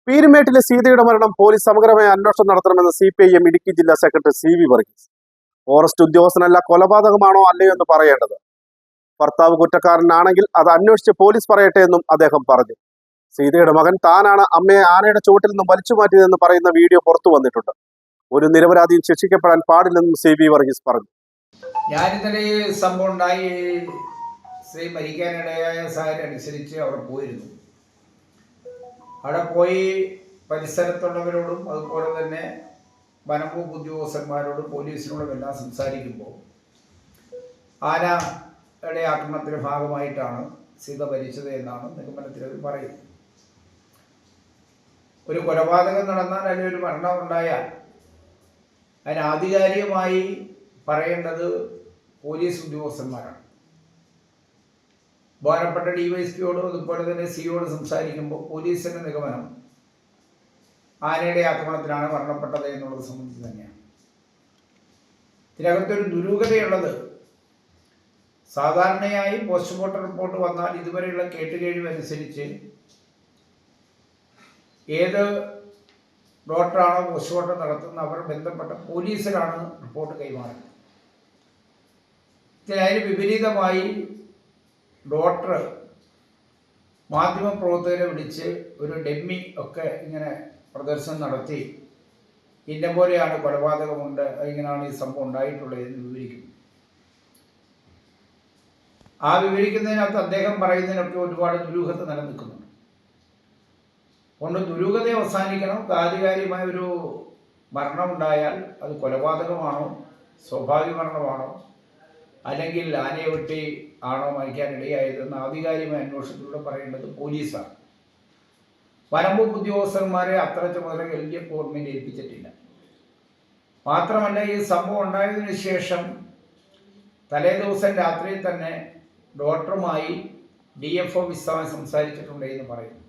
പീരുമേട്ടിലെ സീതയുടെ മരണം പോലീസ് സമഗ്രമായ അന്വേഷണം നടത്തണമെന്ന് CPIM ഇടുക്കി ജില്ലാ സെക്രട്ടറി CV വർഗീസ്. ഫോറസ്റ്റ് ഉദ്യോഗസ്ഥനല്ല, കൊലപാതകമാണോ അല്ലയോ എന്ന് പറയേണ്ടത്. ഭർത്താവ് കുറ്റക്കാരനാണെങ്കിൽ അത് അന്വേഷിച്ച് പോലീസ് പറയട്ടെ എന്നും അദ്ദേഹം പറഞ്ഞു. സീതയുടെ മകൻ താനാണ് അമ്മയെ ആനയുടെ ചുവട്ടിൽ നിന്നും വലിച്ചു മാറ്റിയതെന്ന് പറയുന്ന വീഡിയോ പുറത്തു വന്നിട്ടുണ്ട്. ഒരു നിരപരാധിയും ശിക്ഷിക്കപ്പെടാൻ പാടില്ലെന്നും CV വർഗീസ് പറഞ്ഞു. ഞാനിന്നലെ ഈ സംഭവം ഉണ്ടായി സ്ത്രീ മരിക്കാനിടയായ സാഹചര്യം അനുസരിച്ച് അവിടെ പോയിരുന്നു. അവിടെ പോയി പരിസരത്തുള്ളവരോടും അതുപോലെ തന്നെ വനംവകുപ്പ് ഉദ്യോഗസ്ഥന്മാരോടും പോലീസിനോടും എല്ലാം സംസാരിക്കുമ്പോൾ ആനയുടെ ആക്രമണത്തിന്റെ ഭാഗമായിട്ടാണ് സീത മരിച്ചത് എന്നാണ് നിഗമനത്തിൽ അവർ പറയുന്നത്. ഒരു കൊലപാതകം നടന്നാൽ അല്ലെങ്കിൽ ഒരു മരണം ഉണ്ടായാൽ അതിന് ആധികാരികമായി പറയേണ്ടത് പോലീസ് ഉദ്യോഗസ്ഥന്മാരാണ്. ബഹുമാനപ്പെട്ട DYSPയോടും അതുപോലെ തന്നെ സിയോട് സംസാരിക്കുമ്പോൾ പോലീസിന്റെ നിഗമനം ആനയുടെ ആക്രമണത്തിലാണ് മരണപ്പെട്ടത് എന്നുള്ളത് സംബന്ധിച്ച് തന്നെയാണ്. ഇതിനകത്തൊരു ദുരൂഹതയുള്ളത്, സാധാരണയായി പോസ്റ്റ്മോർട്ടം റിപ്പോർട്ട് വന്നാൽ ഇതുവരെയുള്ള കേട്ടുകേഴ്വി അനുസരിച്ച് ഏത് ഡോക്ടറാണോ പോസ്റ്റ്മോർട്ടം നടത്തുന്നത് അവർ ബന്ധപ്പെട്ട പോലീസിലാണ് റിപ്പോർട്ട് കൈമാറുന്നത്. അതിന് വിപരീതമായി ഡോക്ടർ മാധ്യമപ്രവർത്തകരെ വിളിച്ച് ഒരു ഡെമ്മി ഒക്കെ ഇങ്ങനെ പ്രദർശനം നടത്തി ഇന്ന പോലെയാണ് കൊലപാതകമുണ്ട്, ഇങ്ങനെയാണ് ഈ സംഭവം ഉണ്ടായിട്ടുള്ളത് എന്ന് വിവരിക്കും. ആ വിവരിക്കുന്നതിനകത്ത് അദ്ദേഹം പറയുന്നതിനൊക്കെ ഒരുപാട് ദുരൂഹത നിലനിൽക്കുന്നുണ്ട്. അതുകൊണ്ട് ദുരൂഹത അവസാനിക്കണം. ആധികാരികമായ ഒരു മരണമുണ്ടായാൽ അത് കൊലപാതകമാണോ, സ്വാഭാവിക മരണമാണോ, അല്ലെങ്കിൽ ആനയെ വെട്ടി ആണോ മരിക്കാനിടയായതെന്ന് ആധികാരികമായ അന്വേഷണത്തിലൂടെ പറയേണ്ടത് പോലീസാണ്. വനംവകുപ്പ് ഉദ്യോഗസ്ഥന്മാരെ അത്ര ചുമതല ഗവൺമെന്റ് ഏൽപ്പിച്ചിട്ടില്ല. മാത്രമല്ല, ഈ സംഭവം ഉണ്ടായതിനു ശേഷം തലേ ദിവസം രാത്രിയിൽ തന്നെ ഡോക്ടറുമായി DFO വിശദമായി സംസാരിച്ചിട്ടുണ്ട് എന്ന് പറയുന്നു.